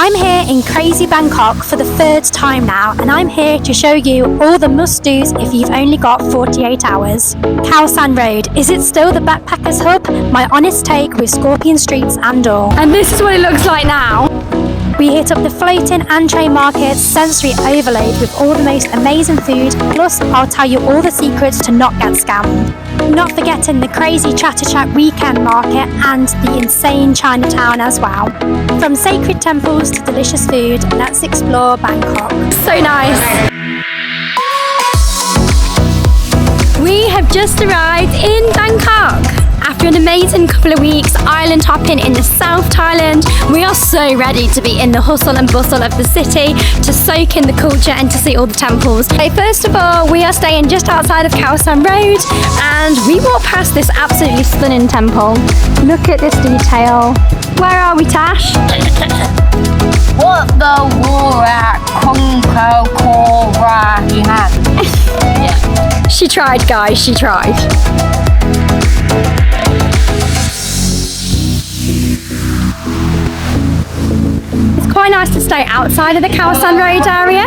I'm here in crazy Bangkok for the third time now, and I'm here to show you all the must-dos if you've only got 48 hours. Khao San Road, is it still the backpackers hub? My honest take with scorpion streets and all. And this is what it looks like now. We hit up the floating entree markets, sensory overload with all the most amazing food, plus I'll tell you all the secrets to not get scammed. Not forgetting the crazy Chatuchak weekend market and the insane Chinatown as well. From sacred temples to delicious food, let's explore Bangkok. So nice. We have just arrived in Bangkok. After an amazing couple of weeks island hopping in the South Thailand, we are so ready to be in the hustle and bustle of the city, to soak in the culture and to see all the temples. Okay, first of all, we are staying just outside of Khao San Road and we walk past this absolutely stunning temple. Look at this detail. Where are we, Tash? What the Wurak Kongko Kora he had. Yeah. She tried, guys, she tried. Quite nice to stay outside of the Khao San Road area,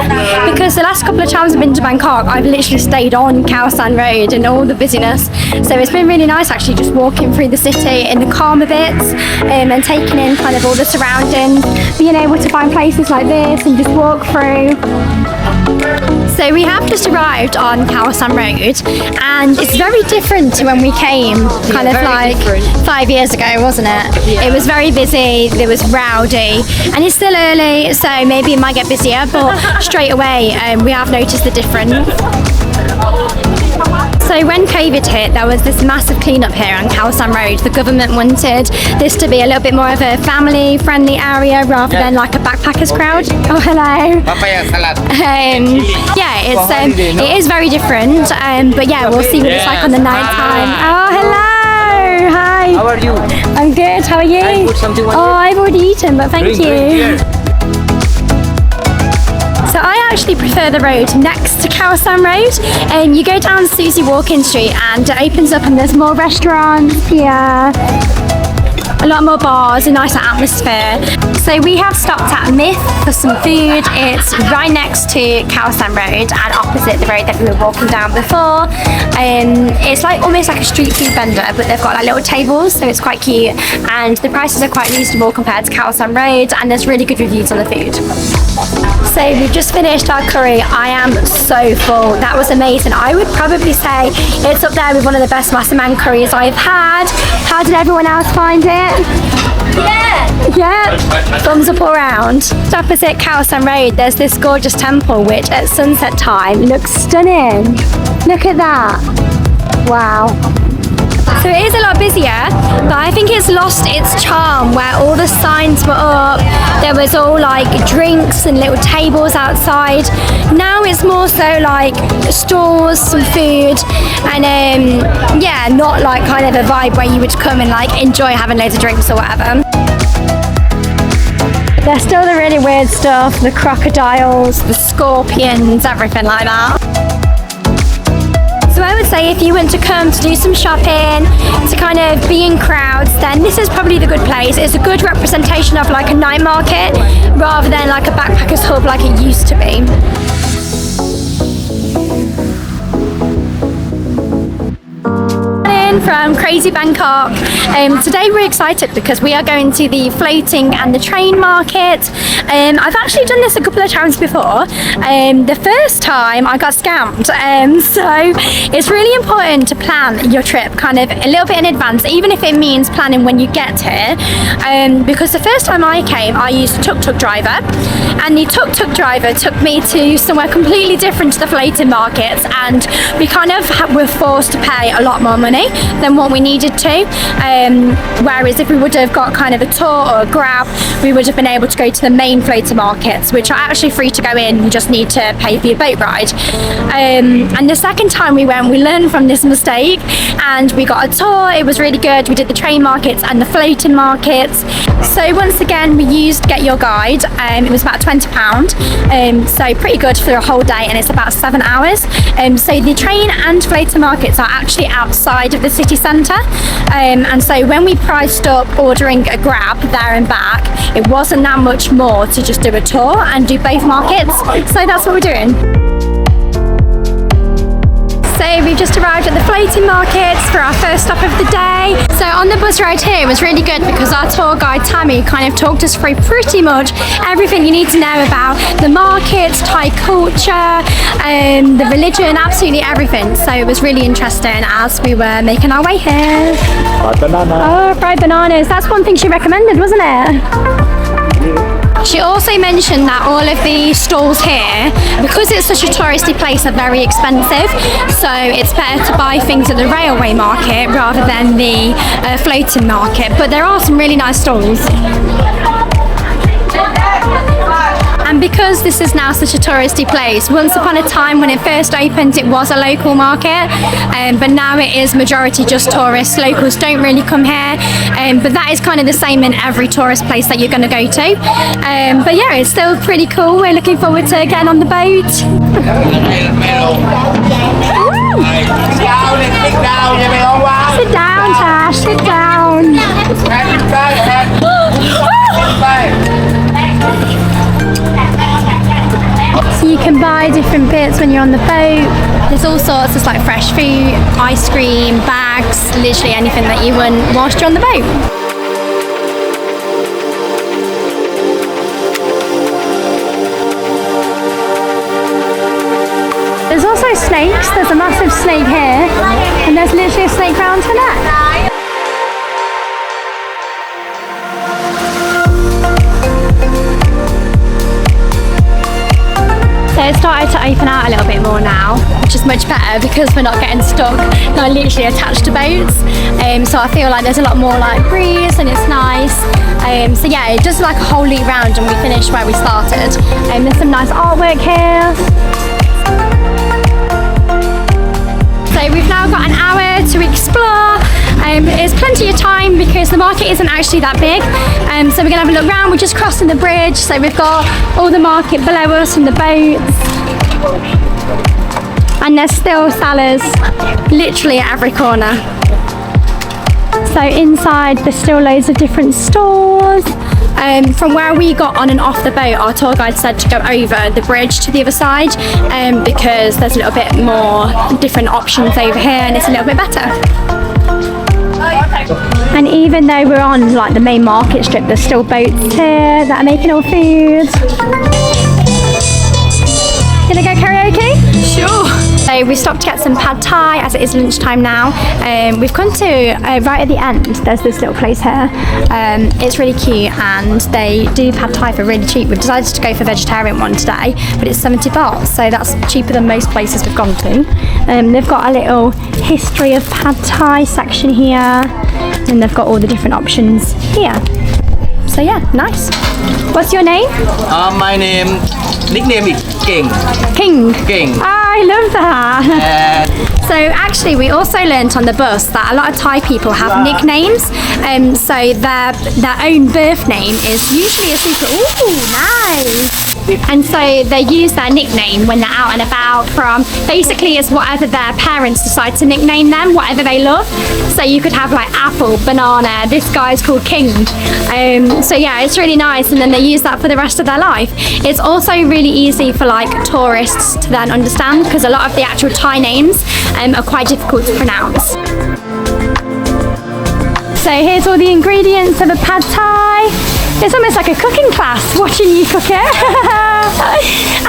because the last couple of times I've been to Bangkok I've literally stayed on Khao San Road and all the busyness, so it's been really nice actually just walking through the city in the calmer bits and taking in kind of all the surroundings, being able to find places like this and just walk through. So we have just arrived on Khao San Road and it's very different to when we came kind of like 5 years ago, wasn't it? Yeah. It was very busy, there was rowdy, and it's still early so maybe it might get busier, but straight away we have noticed the difference. So when COVID hit, there was this massive clean-up here on Khao San Road. The government wanted this to be a little bit more of a family-friendly area rather than like a backpackers crowd. Oh, hello. It is very different, but yeah, we'll see what it's like on the night time. Oh, hello. Hi. How are you? I'm good. How are you? I put something on you. I've already eaten, but thank you. Drink. So I actually prefer the road next to Khao San Road, and you go down Susie Walking Street and it opens up and there's more restaurants here, a lot more bars, a nicer atmosphere. So we have stopped at Myth for some food. It's right next to Khao San Road and opposite the road that we were walking down before. It's like almost like a street food vendor, but they've got like little tables, so it's quite cute, and the prices are quite reasonable compared to Khao San Road, and there's really good reviews on the food. So we've just finished our curry. I am so full. That was amazing. I would probably say it's up there with one of the best Massaman curries I've had. How did everyone else find it? Yeah. Yeah? Thumbs up all around. Just opposite Khao San Road, there's this gorgeous temple which at sunset time looks stunning. Look at that. Wow. So it is a lot busier, but I think it's lost its charm where all the signs were up, there was all like drinks and little tables outside. Now it's more so like stores, some food, and yeah, not like kind of a vibe where you would come and like enjoy having loads of drinks or whatever. There's still the really weird stuff, the crocodiles, the scorpions, everything like that. So I would say if you want to come to do some shopping, to kind of be in crowds, then this is probably the good place. It's a good representation of like a night market rather than like a backpackers hub like it used to be. From crazy Bangkok. Today we're excited because we are going to the floating and the train market. I've actually done this a couple of times before. The first time I got scammed, so it's really important to plan your trip kind of a little bit in advance, even if it means planning when you get here, because the first time I came I used a tuk-tuk driver, and the tuk-tuk driver took me to somewhere completely different to the floating markets, and we kind of were forced to pay a lot more money than what we needed to, whereas if we would have got kind of a tour or a grab, we would have been able to go to the main floater markets, which are actually free to go in. You just need to pay for your boat ride. And the second time we went, we learned from this mistake and we got a tour. It was really good. We did the train markets and the floating markets. So once again we used Get Your Guide. It was about £20, so pretty good for a whole day, and it's about 7 hours. So the train and floater markets are actually outside of the city centre, and so when we priced up ordering a grab there and back, it wasn't that much more to just do a tour and do both markets, so that's what we're doing. So we've just arrived at the floating markets for our first stop of the day. So on the bus ride here, it was really good because our tour guide Tammy kind of talked us through pretty much everything you need to know about the markets, Thai culture, the religion, absolutely everything. So it was really interesting as we were making our way here. Fried banana. Oh, fried bananas. That's one thing she recommended, wasn't it? She also mentioned that all of the stalls here, because it's such a touristy place, are very expensive. So it's better to buy things at the railway market rather than the floating market. But there are some really nice stalls. And because this is now such a touristy place, once upon a time when it first opened, it was a local market, but now it is majority just tourists. Locals don't really come here, but that is kind of the same in every tourist place that you're going to go to. But yeah, it's still pretty cool. We're looking forward to getting on the boat. Sit down, Tash, sit down. So you can buy different bits when you're on the boat. There's all sorts of like fresh fruit, ice cream, bags, literally anything that you want whilst you're on the boat. There's also snakes. There's a massive snake here, and there's literally a snake round her neck. So it started to open out a little bit more now, which is much better because we're not getting stuck, not literally attached to boats. So I feel like there's a lot more like breeze and it's nice. So yeah, it does like a whole loop round and we finished where we started. There's some nice artwork here. So we've now got an hour to explore. It's plenty of time because the market isn't actually that big. So we're going to have a look around. We're just crossing the bridge. So we've got all the market below us and the boats. And there's still sellers literally at every corner. So inside there's still loads of different stores. From where we got on and off the boat, our tour guide said to go over the bridge to the other side because there's a little bit more different options over here and it's a little bit better. And even though we're on like the main market strip, there's still boats here that are making all food. Gonna go karaoke? Sure. So we stopped to get some pad thai as it is lunchtime now. We've come to right at the end. There's this little place here. It's really cute and they do pad thai for really cheap. We've decided to go for vegetarian one today, but it's 70 baht, so that's cheaper than most places we've gone to. They've got a little history of pad thai section here, and they've got all the different options here. So yeah, nice. What's your name? My nickname is King. King. I love that. So actually we also learnt on the bus that a lot of Thai people have nicknames, so their own birth name is usually a secret. Ooh, nice. And so they use their nickname when they're out and about from, basically it's whatever their parents decide to nickname them, whatever they love. So you could have like apple, banana, this guy's called King. So yeah, it's really nice, and then they use that for the rest of their life. It's also really easy for like tourists to then understand because a lot of the actual Thai names are quite difficult to pronounce. So here's all the ingredients of a pad thai. It's almost like a cooking class watching you cook it.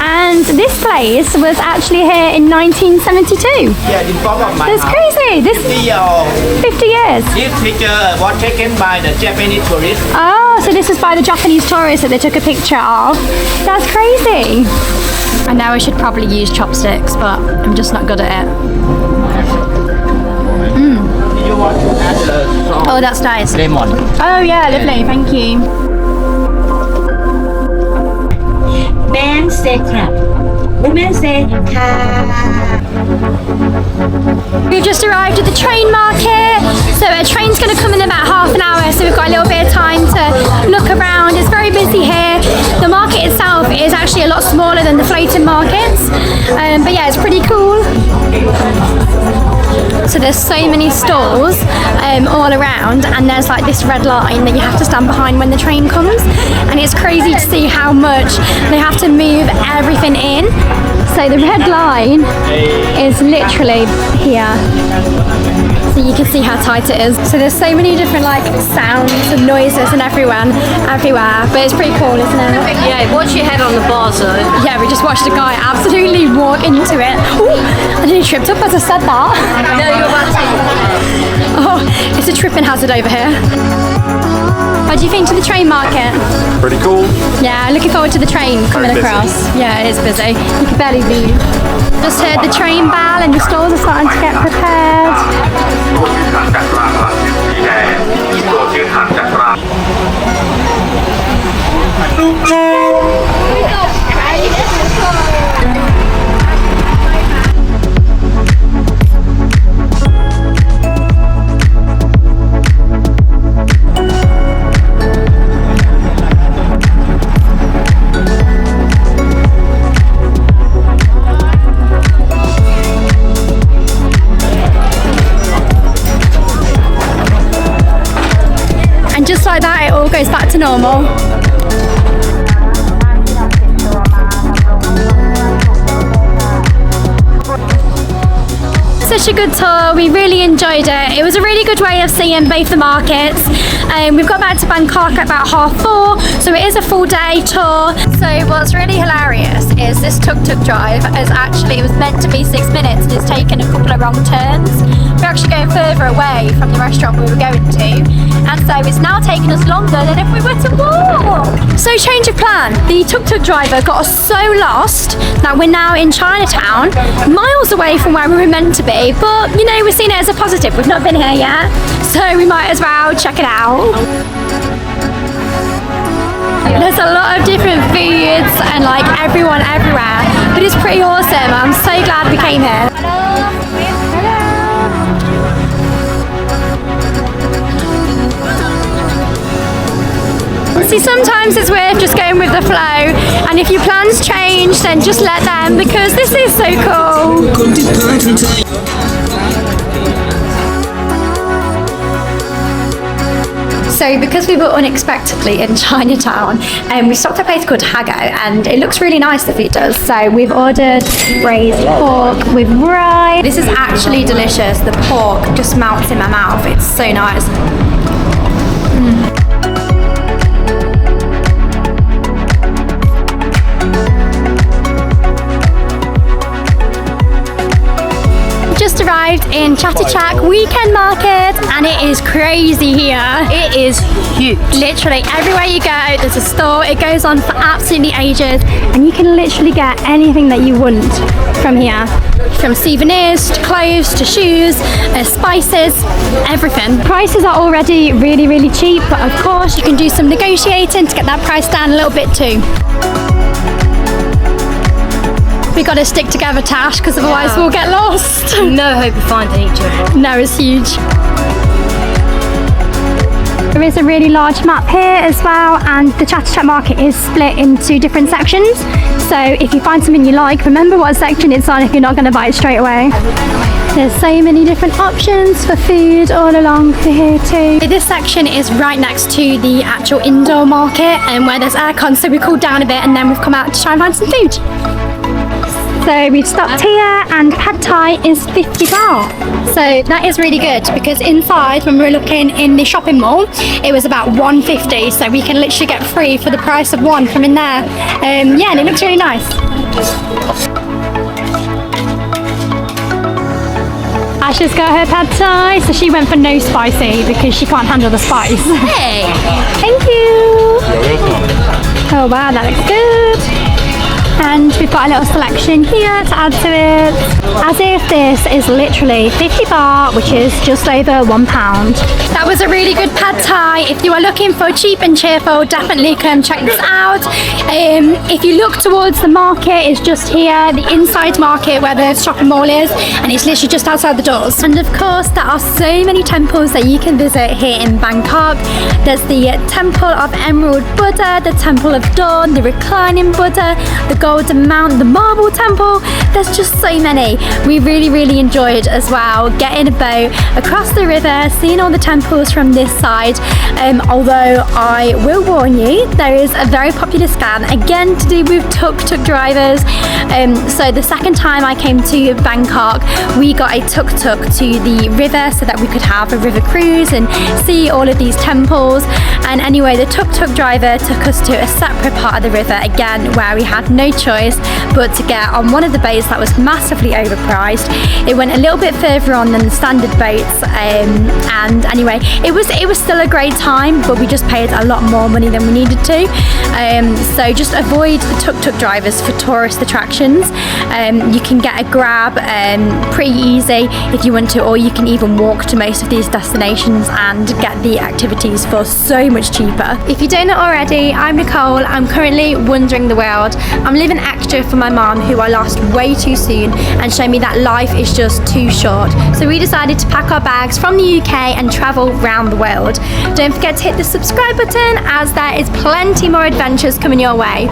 And this place was actually here in 1972. Yeah, in front of my That's house. crazy. This 50 years. This picture was taken by the Japanese tourists. Oh, so this is by the Japanese tourists that they took a picture of. That's crazy. I know I should probably use chopsticks, but I'm just not good at it. Do you want to add salt? Oh, that's nice. Lemon. Oh yeah, lovely. Thank you. Men say crap. Women say car. We've just arrived at the train market. So a train's going to come in about half an hour, so we've got a little bit of time to look around. It's very busy here. The market itself is actually a lot smaller than the floating markets. But yeah, it's pretty cool. So there's so many stalls all around, and there's like this red line that you have to stand behind when the train comes, and it's crazy to see how much they have to move everything in. So the red line is literally here, so you can see how tight it is. So there's so many different like sounds and noises and everywhere, but it's pretty cool, isn't it? Yeah, watch your head on the bars though. Yeah, we just watched a guy absolutely walk into it. Ooh, I nearly tripped up as I said that. No, you're about to. Oh, it's a tripping hazard over here. What do you think to the train market? Pretty cool. Yeah, looking forward to the train coming Very busy. across. Yeah, it is busy. You can barely read. Just heard the train bell and the stalls are starting to get prepared. And just like that, it all goes back to normal. Such a good tour, we really enjoyed it. It was a really good way of seeing both the markets. We've got back to Bangkok at about 4:30, so it is a full day tour. So what's really hilarious is this tuk-tuk drive is actually, it was meant to be 6 minutes and it's taken a couple of wrong turns. We're actually going further away from the restaurant we were going to, and so it's now taking us longer than if we were to walk. So change of plan. The tuk-tuk driver got us so lost that we're now in Chinatown, miles away from where we were meant to be, but you know, we're seeing it as a positive. We've not been here yet, so we might as well check it out. There's a lot of different foods and like everyone everywhere, but it's pretty awesome. I'm so glad we came here. See, sometimes it's worth just going with the flow, and if your plans change, then just let them, because this is so cool. So because we were unexpectedly in Chinatown, we stopped at a place called Hago, and it looks really nice, the food does. So we've ordered braised pork with rice. This is actually delicious. The pork just melts in my mouth. It's so nice. Just arrived in Chatuchak weekend market, and it is crazy here. It is huge. Literally everywhere you go there's a store. It goes on for absolutely ages, and you can literally get anything that you want from here, from souvenirs to clothes to shoes, spices, everything. Prices are already really cheap, but of course you can do some negotiating to get that price down a little bit too. We got to stick together, Tash, because otherwise we'll get lost. No hope of finding each other. No, it's huge. There is a really large map here as well, and the Chatuchak market is split into different sections. So if you find something you like, remember what section it's on if you're not going to buy it straight away. There's so many different options for food all along here too. This section is right next to the actual indoor market, and where there's aircon, so we cooled down a bit, and then we've come out to try and find some food. So we've stopped here, and pad thai is 50 baht. So that is really good, because inside when we were looking in the shopping mall, it was about 150, so we can literally get free for the price of one from in there. Yeah, and it looks really nice. Asha's got her pad thai, so she went for no spicy because she can't handle the spice. Hey! Thank you! Oh wow, that looks good! And we've got a little selection here to add to it, as if this is literally 50 baht, which is just over £1. That was a really good pad thai. If you are looking for cheap and cheerful, definitely come check this out. If you look towards the market, it's just here, the inside market where the shopping mall is, and it's literally just outside the doors. And of course, there are so many temples that you can visit here in Bangkok. There's the Temple of Emerald Buddha, the Temple of Dawn, the Reclining Buddha, the Golden Mount, the Marble Temple. There's just so many. We really enjoyed as well getting a boat across the river, seeing all the temples from this side. Although I will warn you, there is a very popular scam again to do with tuk-tuk drivers. So the second time I came to Bangkok, we got a tuk-tuk to the river so that we could have a river cruise and see all of these temples. And anyway, the tuk-tuk driver took us to a separate part of the river again, where we had no choice but to get on one of the boats that was massively overpriced. It went a little bit further on than the standard boats, and anyway, it was still a great time, but we just paid a lot more money than we needed to. So just avoid the tuk-tuk drivers for tourist attractions. You can get a grab pretty easy if you want to, or you can even walk to most of these destinations and get the activities for so much cheaper. If you don't know already, I'm Nicole. I'm currently wandering the world. I'm living extra for my mom, who I lost way too soon, and showed me that life is just too short. So we decided to pack our bags from the UK and travel around the world. Don't forget to hit the subscribe button, as there is plenty more adventures coming your way.